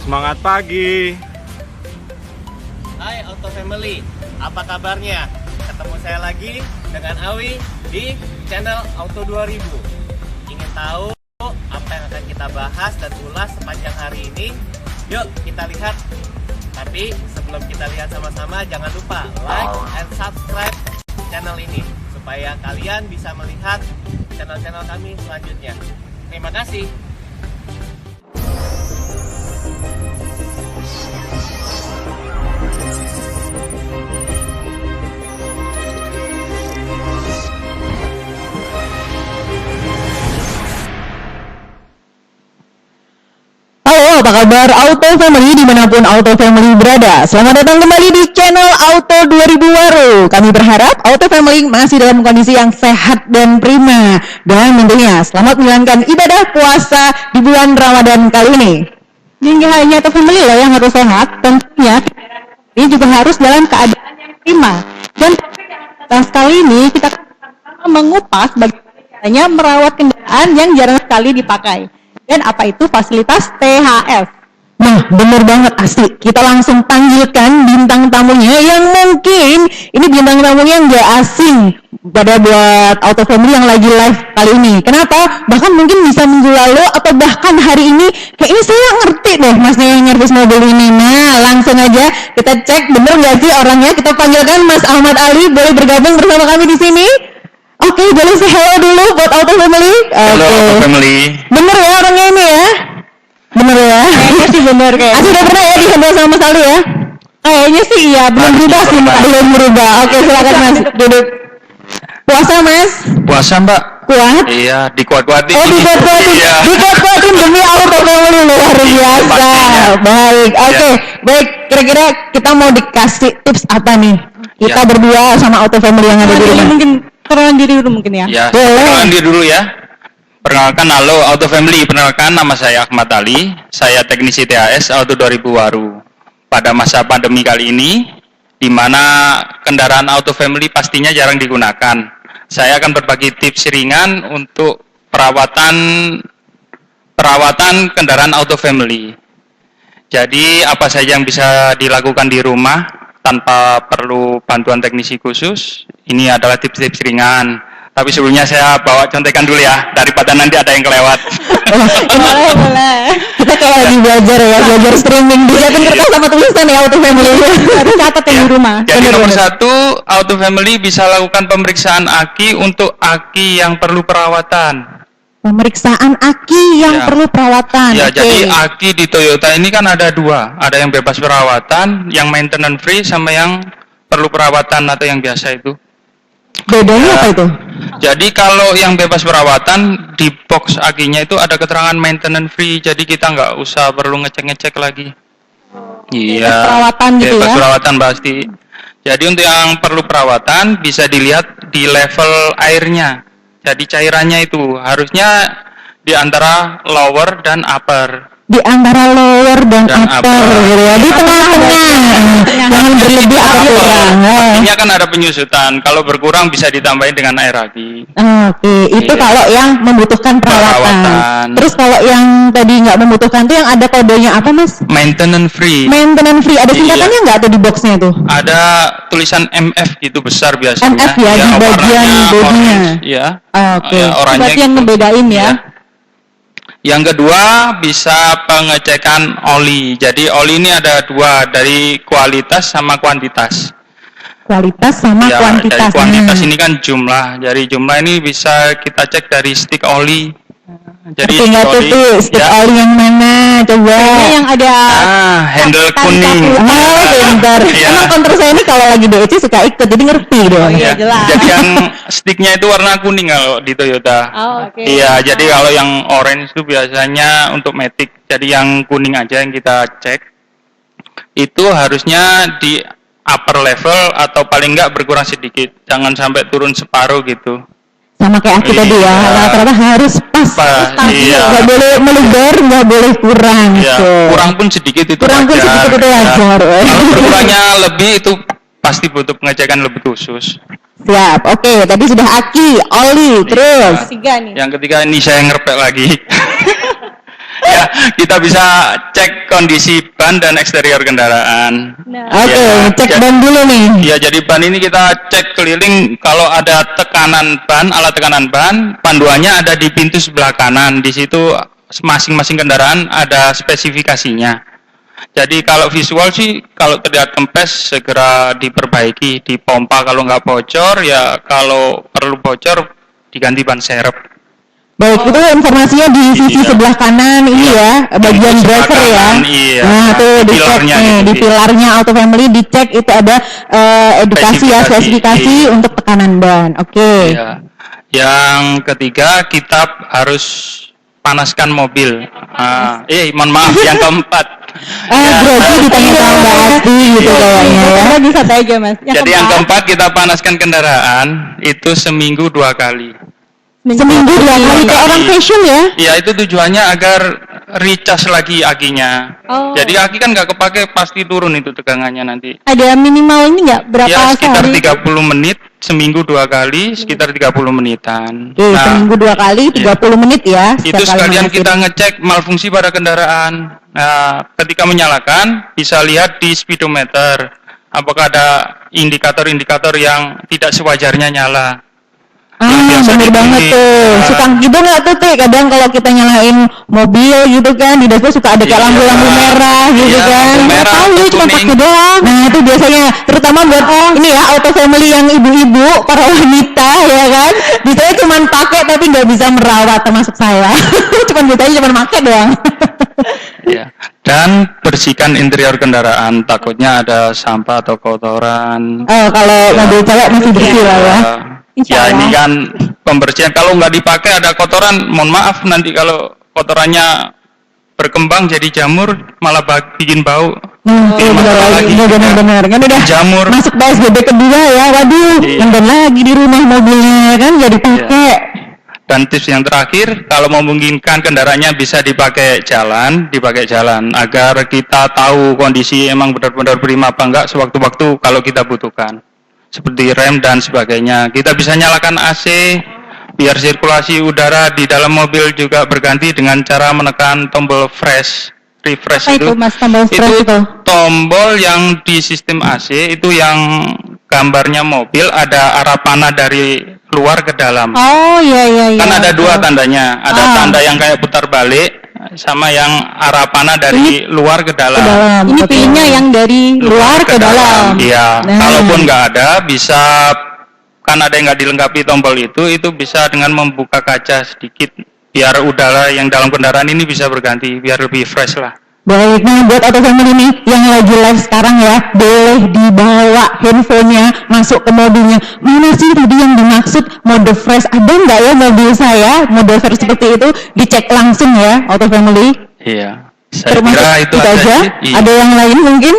Semangat pagi. Hai Auto Family, apa kabarnya? Ketemu saya lagi dengan Awi di channel Auto 2000. Ingin tahu apa yang akan kita bahas dan ulas sepanjang hari ini? Yuk kita lihat. Tapi sebelum kita lihat sama-sama, jangan lupa like and subscribe channel ini supaya kalian bisa melihat channel-channel kami selanjutnya. Terima kasih. Halo, apa kabar Auto Family dimanapun Auto Family berada? Selamat datang kembali di channel Auto 2000 Waru. Kami berharap Auto Family masih dalam kondisi yang sehat dan prima. Dan tentunya selamat menjalankan ibadah puasa di bulan Ramadan kali ini. Hingga hanya Auto Family loh yang harus sehat, tentunya ini juga harus dalam keadaan yang prima. Dan kali ini kita akan mengupas bagaimana merawat kendaraan yang jarang sekali dipakai. Dan apa itu fasilitas THF? Nah, bener banget asli. Kita langsung panggilkan bintang tamunya yang mungkin ini bintang tamunya nggak asing pada buat Auto Family yang lagi live kali ini. Kenapa? Bahkan mungkin bisa minggu lalu atau bahkan hari ini kayaknya saya ngerti deh masnya yang nyervis mobil ini. Nah, langsung aja kita cek bener nggak sih orangnya. Kita panggilkan Mas Ahmad Ali, boleh bergabung bersama kami di sini. Oke, boleh say hello dulu buat Auto Family. Halo Auto Family. Bener ya orangnya ini ya? Bener ya? Kayaknya sih bener kayaknya. Sudah pernah ya dihandle sama Mas Ali ya? Kayaknya sih iya, belum berubah sih, belum berubah. Oke, silakan Mas, duduk. Puasa Mas? Puasa Mbak? Kuat? Iya, dikuat-kuatin. Oh, dikuat-kuatin. Iya. Dikuat-kuatin demi Auto Family, luar biasa. Baik, oke. Baik, kira-kira kita mau dikasih tips apa nih? Kita Ya. berdua sama Auto Family yang ada di rumah. Mungkin kenalan diri dulu mungkin ya? Ya, Boleh. kenalan diri dulu ya. Perkenalkan, halo Auto Family. Perkenalkan, nama saya Ahmad Ali. Saya teknisi THS Auto 2000 Waru. Pada masa pandemi kali ini, di mana kendaraan Auto Family pastinya jarang digunakan, saya akan berbagi tips ringan untuk perawatan kendaraan Auto Family. Jadi, apa saja yang bisa dilakukan di rumah tanpa perlu bantuan teknisi khusus? Ini adalah tips-tips ringan. Tapi sebelumnya saya bawa contekan dulu ya, daripada nanti ada yang kelewat. Boleh. Kita kayak lagi belajar ya, belajar streaming. Disiapin kertas sama tulisan ya Auto Family. Harus catat yang di rumah. Jadi nomor satu, Auto Family bisa lakukan pemeriksaan aki untuk aki yang perlu perawatan. Pemeriksaan aki yang Ya. perlu perawatan. Ya, Oke. jadi aki di Toyota ini kan ada dua. Ada yang bebas perawatan, yang maintenance free, sama yang perlu perawatan atau yang biasa itu. Bedanya apa itu? Jadi kalau yang bebas perawatan, di box akinya itu ada keterangan maintenance free, jadi kita nggak usah perlu ngecek-ngecek lagi. Iya. perawatan gitu bebas ya? perawatan pasti. Jadi untuk yang perlu perawatan bisa dilihat di level airnya. Jadi cairannya itu harusnya di antara lower dan upper. Di antara lower dan upper gitu ya. Di tengah-tengah. Jangan berlebih atau kurang. Artinya kan ada penyusutan. Kalau berkurang bisa ditambahin dengan air lagi. Oke, itu Iya. kalau yang membutuhkan perawatan. Perawatan. Terus kalau yang tadi nggak membutuhkan tuh yang ada kodenya apa Mas? Maintenance free. Maintenance free. Ada Iya. singkatannya nggak tuh di boxnya tuh? Ada tulisan MF gitu besar biasanya. MF ya, di bagian warnanya bodinya. orange, ya. Oke, Ya, oranye berarti yang gitu. ngebedain ya. Yang kedua bisa pengecekan oli. Jadi oli ini ada dua, dari kualitas sama kuantitas. Kualitas sama Ya, kuantitas. dari kuantitas Hmm. ini kan jumlah. Dari jumlah ini bisa kita cek dari stick oli. Jadi Tinggal stick oli, tuh stick ya. oli yang mana coba? Ini yang ada Handle tali kuning. sapu. Oh, bentar. Iya. Emang konter saya ini kalau lagi DEC suka ikut, jadi ngerti dong. iya, jelas. Jadi yang sticknya itu warna kuning kalau di Toyota. Oh, oke. Iya, jadi kalau yang orange itu biasanya untuk Matic. Jadi yang kuning aja yang kita cek. Itu harusnya di upper level atau paling enggak berkurang sedikit. Jangan sampai turun separuh gitu. Sama kayak aku tadi ya, Iya. rata-rata harus pas. Iya. Nggak boleh melebar, nggak boleh kurang. Ya, gitu. kurang pun sedikit itu Kurang pun wajar. sedikit itu Ya. wajar. Kalau berkurangnya lebih itu pasti butuh pengecekan lebih khusus. Siap, oke. Tadi sudah aki, oli, terus. Ketiga nih. Yang ketiga ini saya ngerpek lagi. Ya, kita bisa cek kondisi ban dan eksterior kendaraan. Oke, Ya, cek jadi- ban dulu nih. Ya, jadi ban ini kita cek keliling kalau ada tekanan ban, alat tekanan ban, panduannya ada di pintu sebelah kanan. Di situ masing-masing kendaraan ada spesifikasinya. Jadi kalau visual sih, kalau terlihat kempes segera diperbaiki, dipompa kalau nggak bocor, ya kalau perlu bocor diganti ban serep. Baik, itu informasinya di sisi Iya. sebelah kanan ini ya, bagian Di sebelah driver ya. kanan, iya. Nah, tuh Di dicek pilarnya nih, gitu, di iya. pilarnya Auto Family dicek itu ada edukasi ya, spesifikasi Iya. untuk tekanan ban. Oke. Ya. Yang ketiga, kita harus panaskan mobil. Mohon maaf, yang keempat. Ya. Grogi ditanya sama Mbak Asti gitu kayaknya ya. Lagi santai aja mas. Jadi yang keempat kita panaskan kendaraan itu seminggu 2 kali. Seminggu 2 kali kayak orang fashion ya. Ya itu tujuannya agar recharge lagi akinya. Oh. Jadi aki kan nggak kepake pasti turun itu tegangannya nanti. Ada minimal ini nggak berapa Ya sekitar sehari? 30 menit, seminggu 2 kali, sekitar 30 menitan. Oke, seminggu 2 kali 30 menit ya. Itu setiap kali sekalian manasin. kita ngecek malfungsi pada kendaraan. Nah, ketika menyalakan bisa lihat di speedometer apakah ada indikator-indikator yang tidak sewajarnya nyala. Biasa Bener banget dipilih. tuh. Suka gitu nggak tuh, Teh? Kadang kalau kita nyalain mobil gitu kan, di dashboard suka ada kayak Iya. lampu-lampu merah gitu Iya, kan. lampu Nggak merah tahu, atau cuma kuning. pakai doang. Nah, itu biasanya terutama buat ini ya, Auto Family yang ibu-ibu, para wanita ya kan. Biasanya cuma pakai tapi nggak bisa merawat, termasuk saya. biasanya cuma pakai doang. Ya. Dan bersihkan interior kendaraan, takutnya ada sampah atau kotoran. Oh, kalau mobil cewek masih bersih lah ya. Insya Ya Allah. ini kan pembersihan, kalau nggak dipakai ada kotoran, mohon maaf nanti kalau kotorannya berkembang jadi jamur malah bikin bau. Iya, benar lagi, benar-benar kan udah Jamur. masuk PSBB kedua ya, waduh, Iya. ngendon lagi di rumah mobilnya kan, jadi pakai. Dan tips yang terakhir, kalau memungkinkan kendaraannya bisa dipakai jalan agar kita tahu kondisi emang benar-benar prima apa enggak sewaktu-waktu kalau kita butuhkan. Seperti rem dan sebagainya. Kita bisa nyalakan AC biar sirkulasi udara di dalam mobil juga berganti dengan cara menekan tombol refresh Apa itu mas tombol itu fresh itu? tombol yang di sistem AC itu yang gambarnya mobil ada arah panah dari luar ke dalam. Oh iya. Kan ada dua betul. tandanya, ada tanda yang kayak putar balik sama yang arah panah dari luar ke dalam. Ini pilihnya yang dari luar ke dalam. Iya, Nah. kalaupun nggak ada bisa, kan ada yang nggak dilengkapi tombol itu bisa dengan membuka kaca sedikit biar udara yang dalam kendaraan ini bisa berganti biar lebih fresh lah. Baik, nah buat Auto Family nih yang lagi live sekarang ya, boleh dibawa handphonenya masuk ke mobilnya. Mana sih tadi yang dimaksud mode fresh? Ada nggak ya mobil saya mode fresh seperti itu? Dicek langsung ya Auto Family. Iya, saya Termasuk kira itu aja. sih. Iya. Ada yang lain mungkin?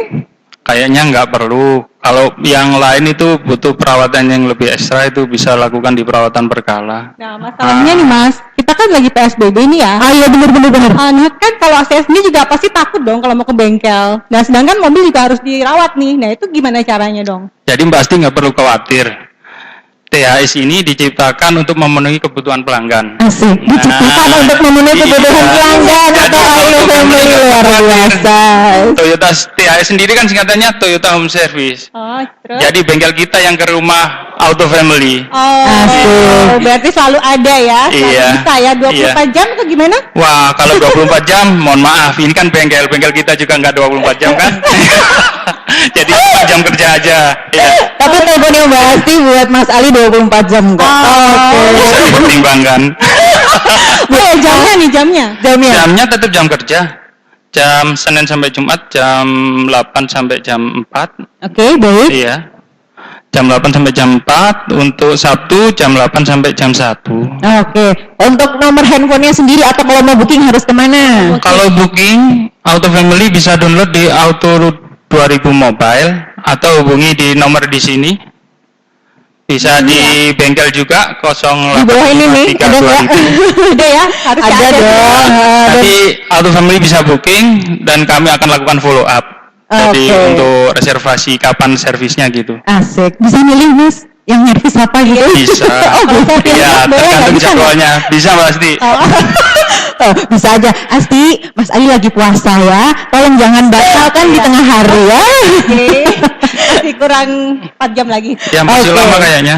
Kayaknya nggak perlu. Kalau yang lain itu butuh perawatan yang lebih ekstra, itu bisa lakukan di perawatan berkala. Nah masalahnya nih mas, kita kan lagi PSBB nih ya. Iya benar. Nah kan kalau saya sendiri juga pasti takut dong kalau mau ke bengkel. Nah sedangkan mobil juga harus dirawat nih. Nah itu gimana caranya dong? Jadi Mbak Asti nggak perlu khawatir. THS ini diciptakan untuk memenuhi kebutuhan pelanggan. Asik, diciptakan Nah, untuk memenuhi iya. kebutuhan pelanggan Jadi, atau kalau Auto untuk Family memenuhi luar kebutuhan biasa. Toyota THS sendiri kan singkatannya Toyota Home Service. Oh terus? Jadi bengkel kita yang ke rumah Auto Family. Oh, berarti selalu ada ya? Selalu Iya. bisa ya 24 Iya. jam atau gimana? Wah, kalau 24 jam, mohon maaf, ini kan bengkel kita juga nggak 24 jam kan? Jadi 4 jam kerja aja. Ya, Tapi teleponnya Mbak Asti buat Mas Ali 24 jam kok. Oke. bisa dipertimbangkan. Jamnya nih jamnya. Jamnya. Jamnya tetap jam kerja. Jam Senin sampai Jumat, jam 8 sampai jam 4. Oke, baik. Iya. Jam 8 sampai jam 4, untuk Sabtu jam 8 sampai jam 1. Oke. Untuk nomor handphonenya sendiri atau kalau mau booking harus kemana? Kalau booking, Auto Family bisa download di Auto 2000 Mobile atau hubungi di nomor di sini. Bisa di bengkel juga 0853 Di bawah ini nih, ada nggak? Ada ya? Harus Ada dong. Nanti Auto Family bisa booking dan kami akan lakukan follow up. Jadi Oke. untuk reservasi kapan servisnya gitu. Asik. Bisa milih Mas yang nyervis apa gitu? Bisa. Oh, bisa pilih. Iya, Boleh, tergantung nggak bisa, jadwalnya. Bisa pasti. Oh, bisa aja. Asti, Mas Ali lagi puasa ya. Tolong jangan batalkan di tengah hari ya. Oke. Masih kurang 4 jam lagi. Ya masih Oke. lama kayaknya.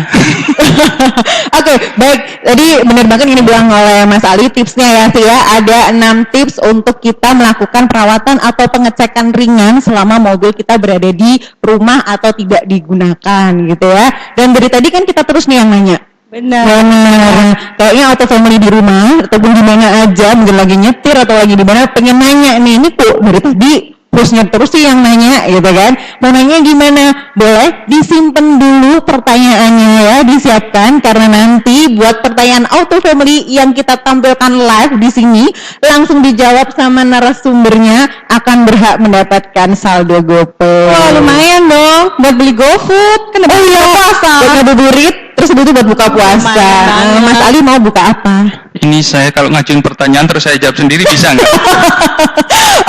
Oke, baik. Jadi benar banget ini bilang oleh Mas Ali tipsnya ya, sih ya. Ada 6 tips untuk kita melakukan perawatan atau pengecekan ringan selama mobil kita berada di rumah atau tidak digunakan gitu ya. Dan dari tadi kan kita terus nih yang nanya. Benar. Benar. Kayaknya auto family di rumah ataupun di mana aja, mungkin lagi nyetir atau lagi di mana pengen nanya nih, ini tuh dari tadi terus sih yang nanya gitu kan. Mau nanya gimana? Boleh disimpan dulu pertanyaannya ya, disiapkan karena nanti buat pertanyaan auto family yang kita tampilkan live di sini langsung dijawab sama narasumbernya akan berhak mendapatkan saldo GoPay. Wah, lumayan dong buat beli GoFood. Kan Oh iya, puasa. buat ngabuburit, terus itu buat buka puasa. Lumayan banget. Mas Ali mau buka apa? Ini saya kalau ngajuin pertanyaan terus saya jawab sendiri bisa nggak?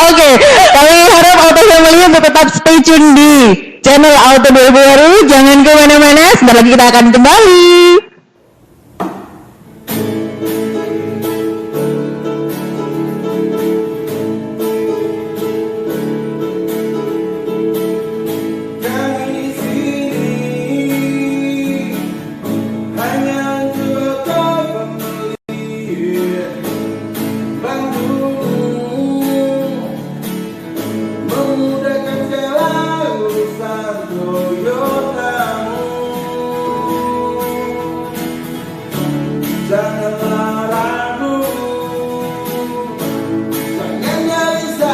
Oke, kami harap Auto Family untuk tetap stay tune di channel Auto 2000 baru. Jangan kemana-mana, sebentar lagi kita akan kembali. Janganlah ragu, jangan gelisah,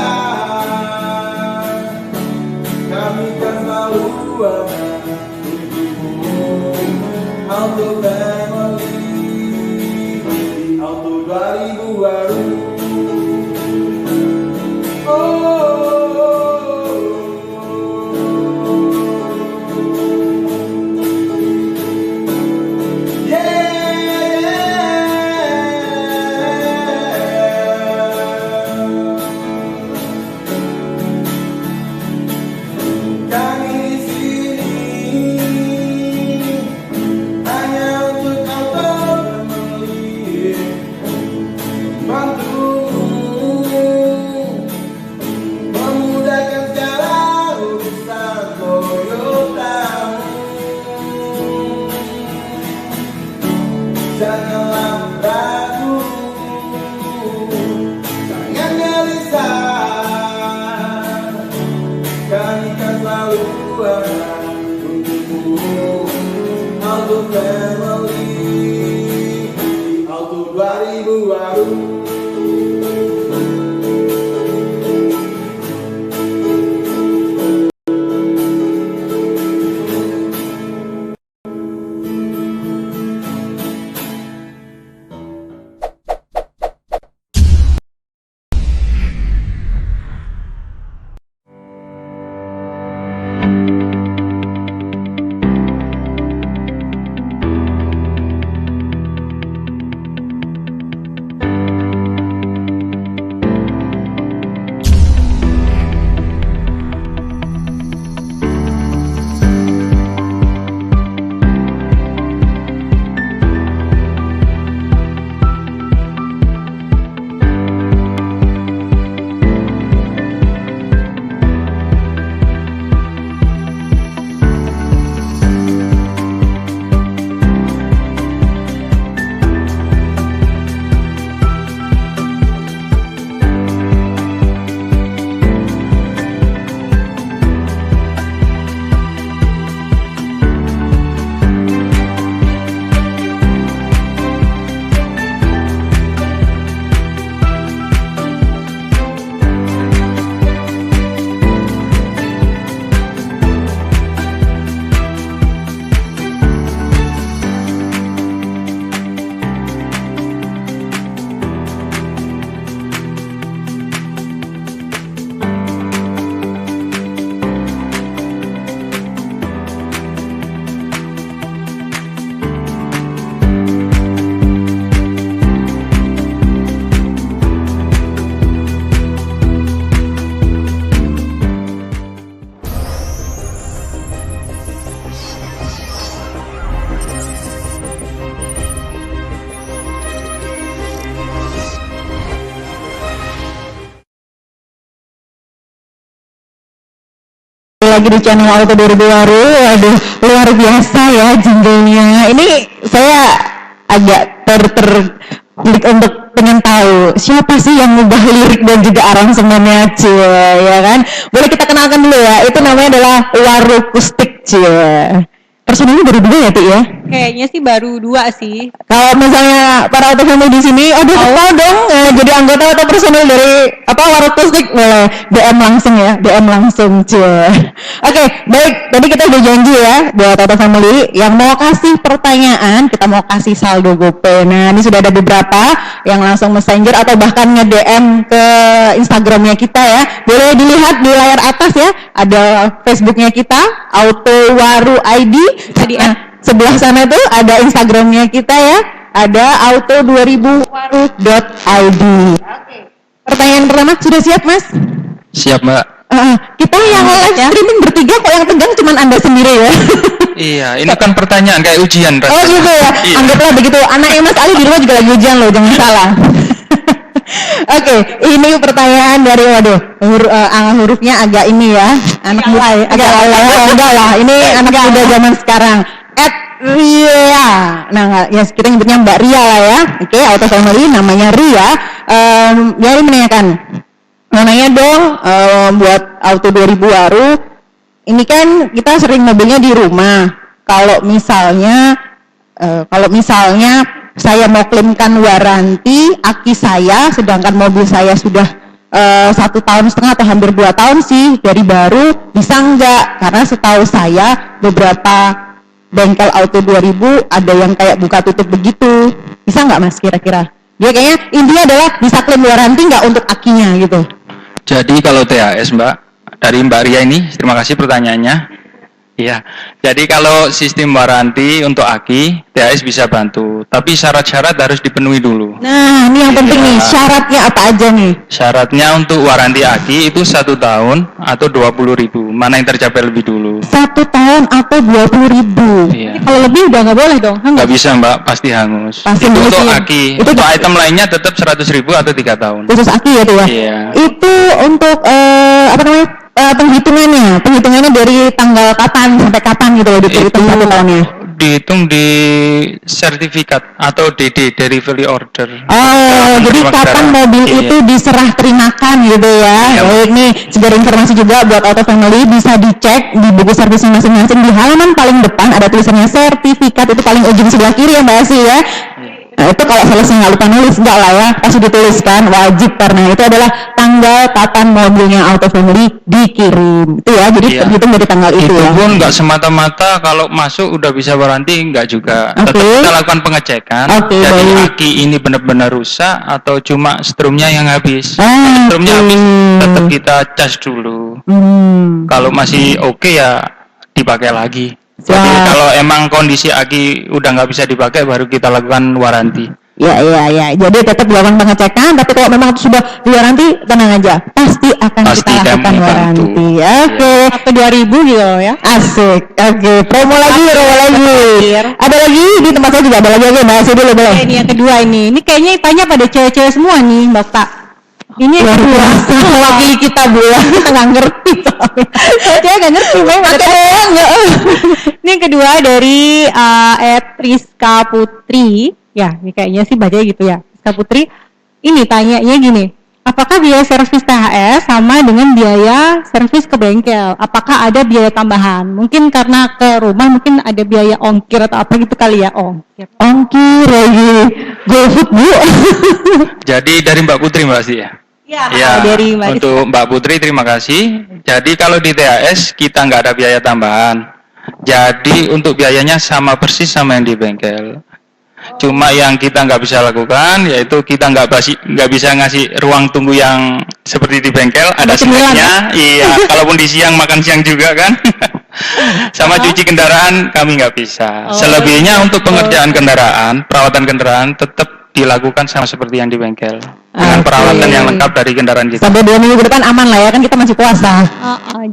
kami kan selalu ada untukmu. Auto Family di Auto 2000 baru. Kami di sini hanya untuk lagi di channel Auto 2000 Waru. Waduh, luar biasa ya jinglenya. Ini saya agak terklik untuk pengen tahu siapa sih yang ngubah lirik dan juga aransemennya, cie, ya kan? Boleh kita kenalkan dulu ya. Itu namanya adalah Waru Kustik, cie. Personilnya baru 2 ya, Ti ya? Kayaknya sih baru 2 sih. Kalau misalnya para auto family di sini, aduh mau dong jadi anggota atau personil dari Waru Kustik, boleh DM langsung ya, DM langsung, cie. Oke, baik. Tadi kita udah janji ya buat auto family yang mau kasih pertanyaan, kita mau kasih saldo GoPay. Nah, ini sudah ada beberapa yang langsung messenger atau bahkan nge-DM ke Instagramnya kita ya. Boleh dilihat di layar atas ya, ada Facebooknya kita, Auto Waru ID. Tadi sebelah sana tuh ada Instagramnya kita ya, ada auto20waru.id. Pertanyaan pertama sudah siap, Mas? Siap, Mbak. Kita yang live streaming bertiga kok, yang tegang cuma Anda sendiri ya. Iya, ini kan pertanyaan kayak ujian. Oh gitu ya, Iya. anggaplah begitu. Anaknya Mas Ali di rumah juga lagi ujian loh, jangan salah. Oke, ini pertanyaan dari hurufnya agak ini ya, anak muda, agak enggak lah. Ini anak muda zaman sekarang. Ria, nah ya kita nyebutnya Mbak Ria lah ya. Oke, Auto Family namanya Ria. Dia menanyakan, nanya dong buat Auto 2000 Waru. Ini kan kita sering mobilnya di rumah. Kalau misalnya saya mau klaimkan waranti aki saya, sedangkan mobil saya sudah 1,5 tahun atau hampir 2 tahun sih dari baru, bisa enggak? Karena setahu saya beberapa bengkel Auto 2000 ada yang kayak buka tutup begitu. Bisa enggak, Mas, kira-kira? Dia kayaknya intinya adalah bisa klaim waranti enggak untuk akinya gitu. Jadi kalau THS, Mbak, dari Mbak Ria ini, terima kasih pertanyaannya. Iya, jadi kalau sistem waranti untuk aki, THS bisa bantu, tapi syarat-syarat harus dipenuhi dulu. Nah, ini yang penting nih, syaratnya apa aja nih? Syaratnya untuk waranti aki itu 1 tahun atau 20.000, mana yang tercapai lebih dulu? 1 tahun atau 20.000. Iya. Kalau lebih udah nggak boleh dong. Nggak bisa, Mbak, pasti hangus. Pasti itu hangus, untuk iya. aki, Itu untuk di- item lainnya tetap 100.000 atau 3 tahun. Khusus aki ya tuh ya? Iya. Itu untuk penghitungannya dari tanggal kapan sampai kapan gitu loh, dihitung 1 tahunnya. Dihitung di sertifikat atau DD, delivery order. Oh, jadi Terima kapan kasih. mobil Iya. itu diserah terimakan gitu ya. Iya. Baik nih, sekedar informasi juga buat Auto Family, bisa dicek di buku servisnya masing-masing di halaman paling depan ada tulisannya sertifikat, itu paling ujung sebelah kiri ya Mbak Asi ya. Nah, itu kalau salesnya nggak lupa nulis, enggak lah ya, pasti dituliskan, wajib, karena itu adalah tanggal kapan mobilnya Auto Family dikirim. Itu ya, jadi Iya. terhitung dari tanggal itu Itu ya. pun nggak semata-mata kalau masuk udah bisa waranti, nggak juga. Oke. Tetap kita lakukan pengecekan. Oke, Jadi baik. aki ini benar-benar rusak atau cuma strumnya yang habis. Ah, Strumnya oke. habis, tetap kita cas dulu. Kalau masih oke ya dipakai lagi. Jadi Wah. kalau emang kondisi aki udah nggak bisa dipakai, baru kita lakukan waranti. Ya. Jadi tetap dilakukan pengecekan, tapi kalau memang sudah diwaranti, tenang aja, pasti akan Pasti kita lakukan kami bantu. waranti. Oke. Sampai 2000 gitu ya. Asik. Oke, promo lagi. Ada lagi di tempat saya juga ada lagi. Oke, bahas dulu boleh. Ini yang kedua ini. Ini kayaknya tanya pada cewek-cewek semua nih, Bapak. Ini yang Luar kedua. biasa, mewakili kita Bu ya. Kita nggak ngerti. Saya nggak ngerti, Ini yang kedua dari Rizka Putri. Ya, ini kayaknya sih bacanya gitu ya. Rizka Putri. Ini tanyanya gini. Apakah biaya servis THS sama dengan biaya servis ke bengkel? Apakah ada biaya tambahan? Mungkin karena ke rumah mungkin ada biaya ongkir atau apa gitu kali ya, ongkir. Ongkir lagi. GoFood Bu. Jadi dari Mbak Putri, Mbak Asti ya? Ya, dari Mbak Rizka. Untuk Mbak Putri terima kasih. Jadi kalau di THS kita nggak ada biaya tambahan. Jadi untuk biayanya sama persis sama yang di bengkel. Cuma yang kita nggak bisa lakukan yaitu kita nggak bisa ngasih ruang tunggu yang seperti di bengkel, ada snacknya. Iya, kalaupun di siang makan siang juga kan. Sama cuci kendaraan kami nggak bisa. Selebihnya untuk pengerjaan kendaraan, perawatan kendaraan tetap dilakukan sama seperti yang di bengkel dengan Oke. peralatan yang lengkap dari kendaraan kita. Sampai 2 minggu ke depan aman lah ya, kan kita masih puasa.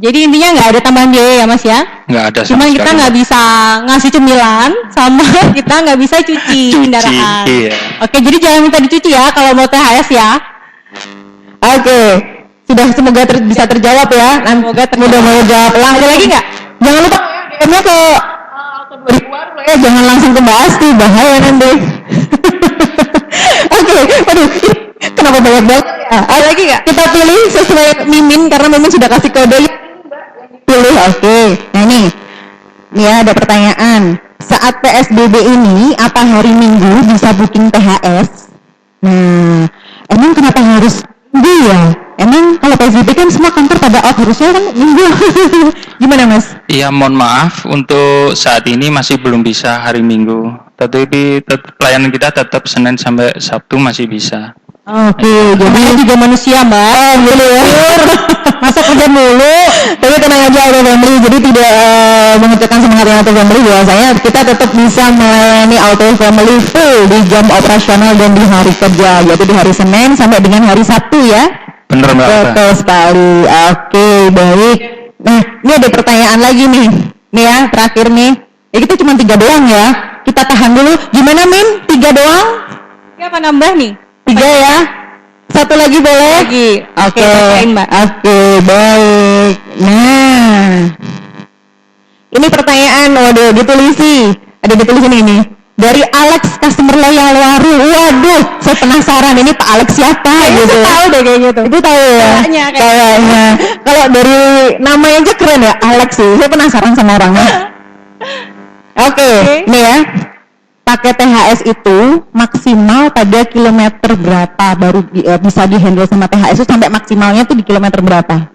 Jadi intinya nggak ada tambahan biaya ya Mas ya? Nggak ada. Cuma sama kita sekali. nggak bisa ngasih cemilan sama kita nggak bisa cuci kendaraan. Iya. Oke, jadi jangan minta dicuci ya kalau mau THS ya. Oke, sudah semoga bisa terjawab ya. Semoga terjawab. Mudah mau jawab lah. Ada lagi nggak? Jangan lupa DM-nya ke Auto 2000 Waru ya. Jangan langsung ke Mbak Asti, bahaya nanti. Oke, aduh, kenapa banyak banget ya? Ada lagi nggak? Kita pilih sesuai Mimin karena Mimin sudah kasih kode. Pilih, oke. Nah nih ya ada pertanyaan. Saat PSBB ini, apa hari Minggu bisa booking THS? Nah, emang kenapa harus Minggu ya? Emang kalau PSBB kan semua kantor pada off, harusnya kan Minggu. Gimana Mas? Iya, mohon maaf untuk saat ini masih belum bisa hari Minggu. Tetapi pelayanan kita tetap Senin sampai Sabtu masih bisa. Oke, jadi juga manusia Mbak. Oh, boleh ya. Masa kerja mulu. Tapi tenang aja Auto Family, jadi tidak mengecilkan semangat Auto Family. Bahwasanya kita tetap bisa melayani Auto Family full di jam operasional dan di hari kerja, yaitu di hari Senin sampai dengan hari Sabtu ya. Benar Mbak. Betul sekali. Oke, baik. Nah, ini ada pertanyaan lagi nih. Nih ya, terakhir nih. Ya kita cuma 3 doang ya. Kita tahan dulu. Gimana Min? 3 doang? Siapa nambah nih? 3 ya. Satu lagi boleh? Lagi. Oke, bacain, Mbak. Oke, baik. Nah, ini pertanyaan, waduh, ditulisi. Ada ditulis ini. Dari Alex customer loyal Waru. Waduh, saya penasaran ini Pak Alex siapa gitu. Tahu deh kayak gitu. Itu tahu ya? Kayaknya. Kalau dari namanya aja keren ya, Alex sih. Saya penasaran sama orangnya. Oke, nih ya. Pakai THS itu maksimal pada kilometer berapa baru bisa dihandle sama THS itu, sampai maksimalnya tuh di kilometer berapa?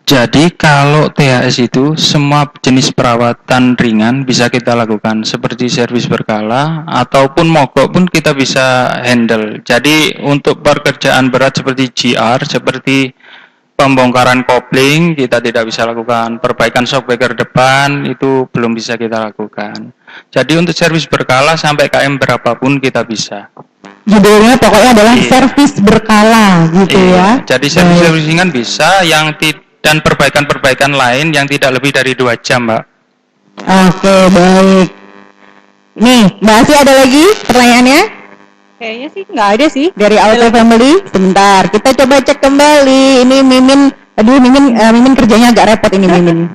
Jadi kalau THS itu semua jenis perawatan ringan bisa kita lakukan, seperti servis berkala ataupun mogok pun kita bisa handle. Jadi untuk pekerjaan berat seperti GR, seperti pembongkaran kopling kita tidak bisa lakukan, perbaikan shockbreaker depan itu belum bisa kita lakukan. Jadi untuk servis berkala sampai KM berapapun kita bisa. Judulnya pokoknya adalah servis berkala gitu ya. Jadi servis ringan bisa, dan perbaikan-perbaikan lain yang tidak lebih dari 2 jam, Mbak. Oke, baik. Nih, Mbak Asi ada lagi pertanyaannya? Kayaknya sih nggak ada sih. Dari Auto Family. Sebentar, kita coba cek kembali. Ini Mimin, aduh Mimin kerjanya agak repot ini Mimin.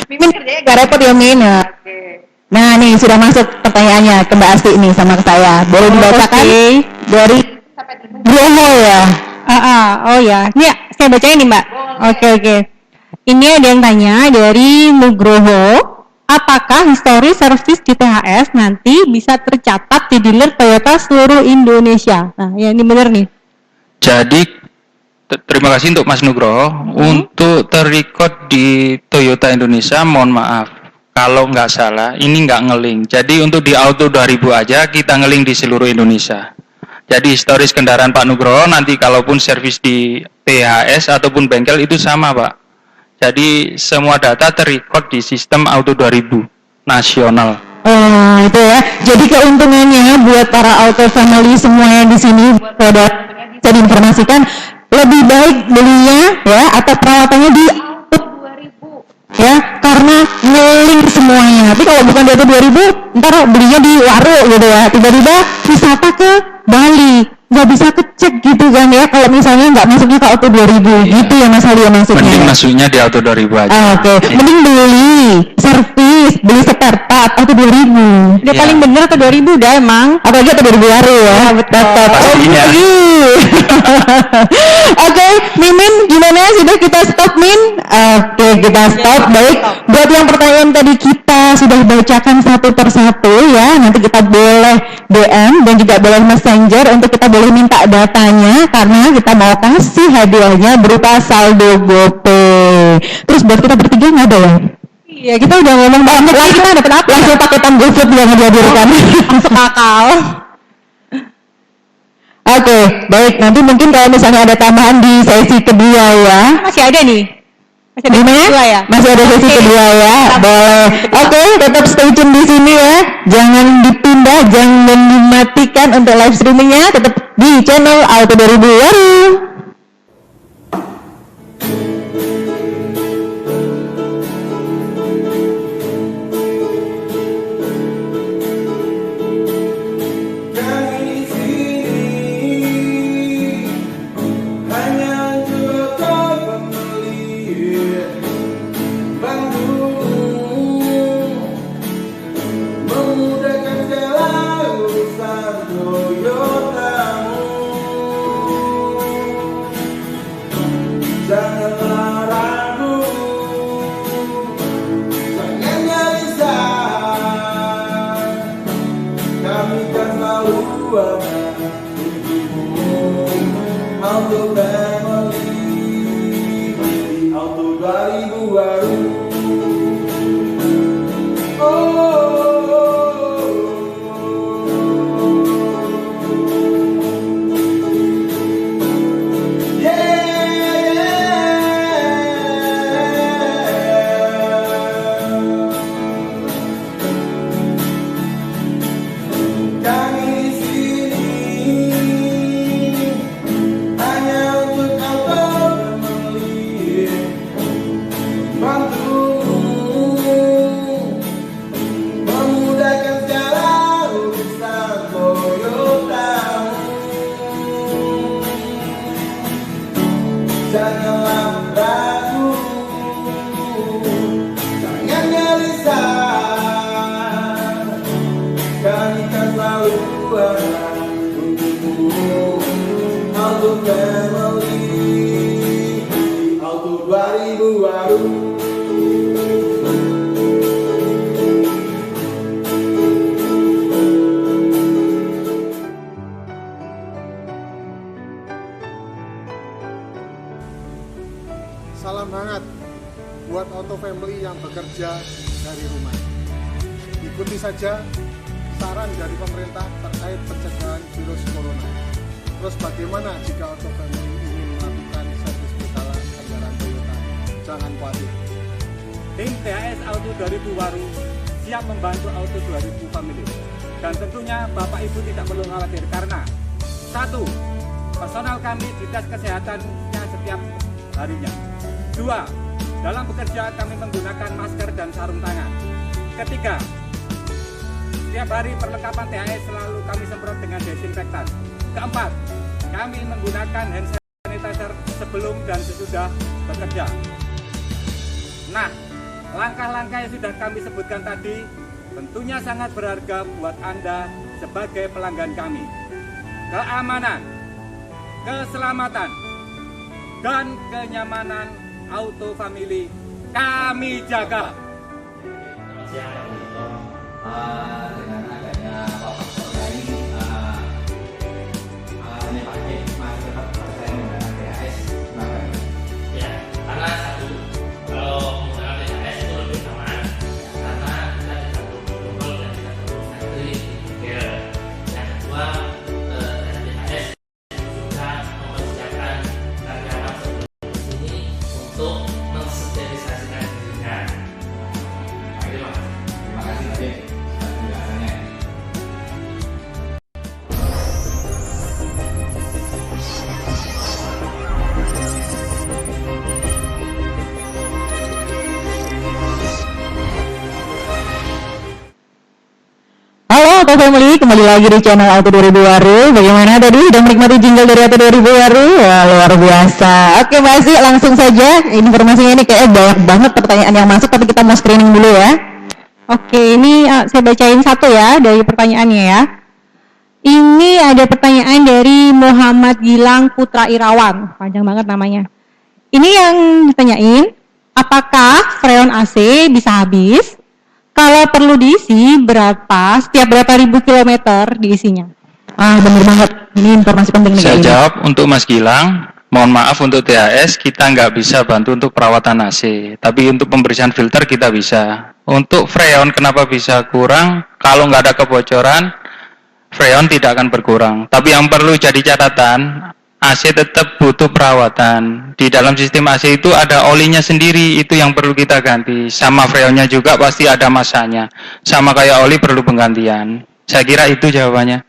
Mimin kerjanya agak repot ya Min. Nah, nih sudah masuk pertanyaannya ke Mbak Asti nih sama ke saya. Boleh dibacakan dari Groho ya? Oh ya. Ini saya bacain nih Mbak. Oke. Ini ada yang tanya dari Nugroho. Apakah histori servis di THS nanti bisa tercatat di dealer Toyota seluruh Indonesia? Nah, ya ini benar nih. Jadi terima kasih untuk Mas Nugroho. Untuk terrecord di Toyota Indonesia, mohon maaf kalau nggak salah, ini nggak ngeling. Jadi untuk di Auto 2000 aja kita ngeling di seluruh Indonesia. Jadi historis kendaraan Pak Nugroho nanti kalaupun servis di THS ataupun bengkel itu sama Pak. Jadi semua data terrecord di sistem Auto 2000 nasional. Oh itu ya. Jadi keuntungannya buat para Auto Family semuanya di sini, saudara bisa diinformasikan lebih baik belinya ya atau perawatannya di Auto 2000 ya, karena ngeling semuanya. Tapi kalau bukan di Auto 2000, ntar belinya di Waru gitu ya. Tiba-tiba wisata ke Bali, nggak bisa kecek gitu kan ya, kalau misalnya nggak masuknya ke Auto 2000 gitu ya Mas Ali ya maksudnya. Mending masuknya di Auto 2000 aja. Oke. Mending beli servis, beli spare part Auto 2000. Udah paling bener Auto 2000 udah emang. Apalagi Auto 2000 Waru ya. Betul. Pastinya. Oke, Mimin gimana? Sudah kita stop Min? Oke, kita stop. Baik. Buat yang pertanyaan tadi kita sudah bacakan satu persatu ya. Nanti kita boleh DM dan juga boleh Messenger untuk kita boleh minta datanya karena kita mau kasih hadiahnya berupa saldo GoPay. Terus buat kita bertiga nggak ada ya? Iya, kita udah ngomong banget lah, kita dapat apa? Langsung paketan GoFood yang dihadirkan. Masuk akal. Oke, baik. Nanti mungkin kalau misalnya ada tambahan di sesi kedua ya. Masih ada nih. Masih ada Gimana? kedua ya? Masih ada sesi kedua ya. Boleh. Oke, tetap stay tune di sini ya. Jangan dipindah, jangan dimatikan untuk live streamingnya. Tetap di channel Auto 2000 Waru. Kami di sini hanya untuk janganlah ragu, jangan gelisah, kami kan selalu ada untukmu. Auto Family di Auto 2000 baru. Janganlah ragu, jangan gelisah, kami kan selalu ada untukmu. Auto Family di Auto 2000 baru. Salam hangat buat Auto Family yang bekerja dari rumah. Ikuti saja saran dari pemerintah terkait pencegahan virus corona. Terus bagaimana jika Auto Family ingin melakukan servis berkala kendaraan Toyota? Jangan khawatir. Tim THS Auto 2000 Waru siap membantu Auto 2000 Family. Dan tentunya Bapak Ibu tidak perlu khawatir karena 1. Personal kami dites kesehatannya setiap harinya. 2. Dalam bekerja kami menggunakan masker dan sarung tangan. 3. Setiap hari perlengkapan THS selalu kami semprot dengan desinfektan. 4. Kami menggunakan hand sanitizer sebelum dan sesudah bekerja. Nah, langkah-langkah yang sudah kami sebutkan tadi tentunya sangat berharga buat Anda sebagai pelanggan kami. Keamanan, keselamatan, dan kenyamanan Auto Family kami jaga. Dengan adanya Bapak Kapolri ini pakai masker saya menggunakan THS. Ya, karena satu, kalau menggunakan THS itu lebih aman karena kita tidak perlu protokol dan tidak perlu sanitary. Yang kedua, THS juga mempersiapkan karyawan sebelum sini untuk mensterilisasikan dirinya. Terima kasih tadi penjelasannya. Halo Auto Family, kembali lagi di channel Auto 2000 Waru. Bagaimana tadi? Sudah menikmati jingle dari Auto 2000 Waru? Wah, luar biasa. Oke Mbak Asi, langsung saja. Informasinya ini kayaknya banyak banget pertanyaan yang masuk, tapi kita mau screening dulu ya. Oke, ini saya bacain satu ya dari pertanyaannya ya. Ini ada pertanyaan dari Muhammad Gilang Putra Irawan. Panjang banget namanya. Ini yang ditanyain, apakah freon AC bisa habis? Kalau perlu diisi setiap berapa ribu kilometer diisinya? Ah, bener banget. Ini informasi penting nih. Saya jawab untuk Mas Gilang. Mohon maaf untuk THS kita nggak bisa bantu untuk perawatan AC, tapi untuk pembersihan filter kita bisa. Untuk freon kenapa bisa kurang? Kalau nggak ada kebocoran, freon tidak akan berkurang. Tapi yang perlu jadi catatan, AC tetap butuh perawatan. Di dalam sistem AC itu ada olinya sendiri, itu yang perlu kita ganti. Sama freonnya juga pasti ada masanya. Sama kayak oli perlu penggantian. Saya kira itu jawabannya.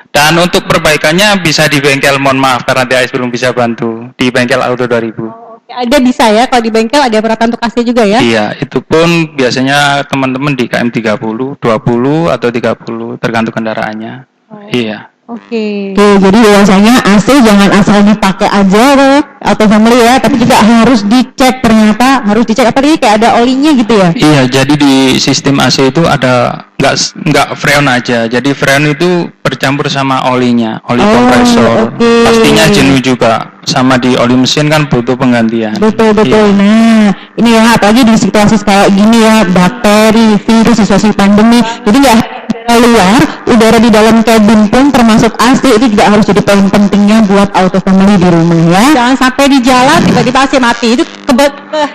Dan untuk perbaikannya bisa di bengkel, mohon maaf karena THS belum bisa bantu. Di bengkel Auto 2000. Oke, ada bisa ya, kalau di bengkel ada peralatan untuk AC juga ya? Iya, itu pun biasanya teman-teman di KM 30, 20 atau 30 tergantung kendaraannya. Iya. Oke. Jadi biasanya AC jangan asal dipakai aja tuh Auto Family ya, tapi juga harus dicek, ternyata harus dicek apa tadi kayak ada olinya gitu ya? Iya, jadi di sistem AC itu ada nggak freon aja. Jadi freon itu bercampur sama olinya, oli kompresor. Pastinya jenuh juga. Sama di oli mesin kan butuh penggantian. Betul. Nah, ini ya apalagi di situasi kayak gini ya, bakteri, virus, situasi pandemi. Jadi nggak luar, udara di dalam kabin pun termasuk AC itu juga harus jadi poin pentingnya buat auto family di rumah ya. Jangan sampai di jalan tiba-tiba AC mati. Itu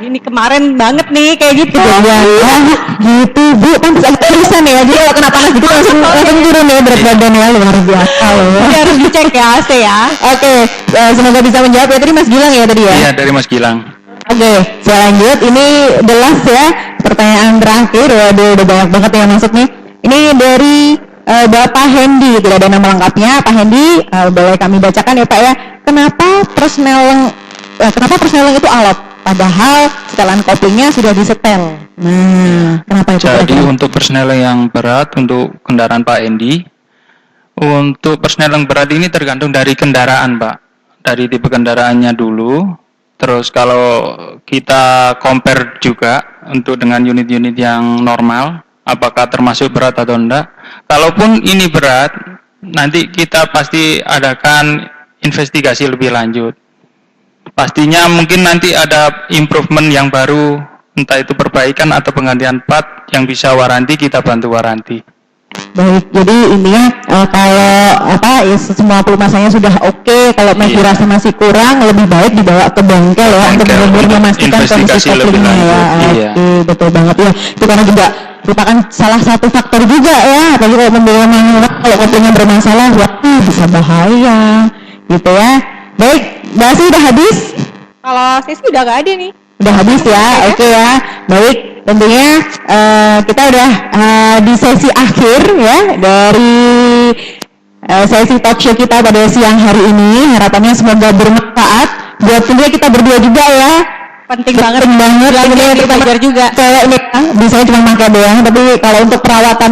ini kemarin banget nih kayak gitu. Ya, gitu Bu, pantas ada tulisan ya. Jadi kalau kena panas gitu langsung turun ya berat badan ya, luar biasa loh. Jadi harus dicek ya AC ya. Oke, semoga bisa menjawab ya. Tadi Mas Gilang ya tadi ya. Iya, dari Mas Gilang. Oke, saya lanjut. Ini the last ya, pertanyaan terakhir. Waduh, udah banyak banget yang masuk nih. Ini dari Bapak Hendy, tidak ada nama lengkapnya. Pak Hendy, boleh kami bacakan ya Pak ya. Kenapa persneleng itu alot? Padahal setelan koplingnya sudah disetel. Nah, kenapa itu? Jadi untuk persneleng yang berat untuk kendaraan Pak Hendy, untuk persneleng berat ini tergantung dari kendaraan Pak. Dari tipe kendaraannya dulu. Terus kalau kita compare juga untuk dengan unit-unit yang normal, apakah termasuk berat atau enggak. Kalaupun ini berat, nanti kita pasti adakan investigasi lebih lanjut. Pastinya mungkin nanti ada improvement yang baru, entah itu perbaikan atau penggantian part yang bisa waranti, kita bantu waranti. Baik, jadi intinya kalau semua pelumasannya sudah oke, kalau masih rasa masih kurang, lebih baik dibawa ke bengkel ya untuk benar-benar memastikan kondisi koplingnya ya. Iya. Oke, betul banget ya. Itu karena juga merupakan salah satu faktor juga ya, apalagi kalau membawa manual, kalau koplingnya bermasalah, bisa bahaya, gitu ya. Baik, Basi udah habis? Kalau saya sih udah gak ada nih. Udah habis ya, oke ya. Baik, tentunya kita udah di sesi akhir ya dari sesi talk show kita pada siang hari ini. Harapannya semoga bermanfaat buat tentunya kita berdua juga ya. Penting banget. Kemudian kita belajar juga. Saya ini bisa cuma pakai doang, tapi kalau untuk perawatan,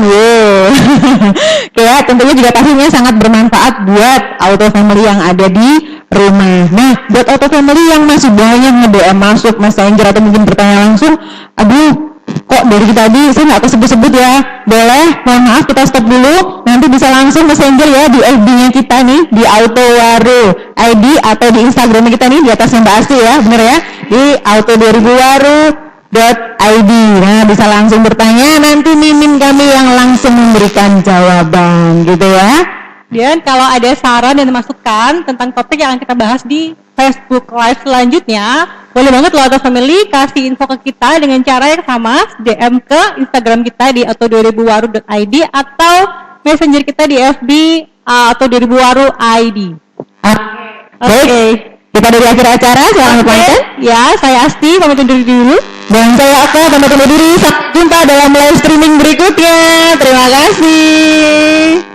ya tentunya juga pastinya sangat bermanfaat buat auto family yang ada di rumah. Nah, buat auto family yang masih banyak nge-DM masuk, Messenger atau mungkin bertanya langsung, aduh, kok dari tadi saya nggak kesebut-sebut ya, boleh, mohon maaf kita stop dulu, nanti bisa langsung Messenger ya di FB-nya kita nih, di Auto Waru ID atau di Instagram kita nih, di atasnya Mbak Asti ya, bener ya, di auto2000waru.id. Nah, bisa langsung bertanya, nanti mimin kami yang langsung memberikan jawaban, gitu ya. Dan kalau ada saran dan masukan tentang topik yang akan kita bahas di Facebook Live selanjutnya, boleh banget lo Auto Family kasih info ke kita dengan cara yang sama, DM ke Instagram kita di auto2000waru.id atau Messenger kita di FB auto2000waru.id. Oke. Kita dari akhir acara, selamat pamit. Ya, saya Asti, pamit undur diri dulu. Dan saya Aka, pamit undur diri. Sampai jumpa dalam live streaming berikutnya. Terima kasih.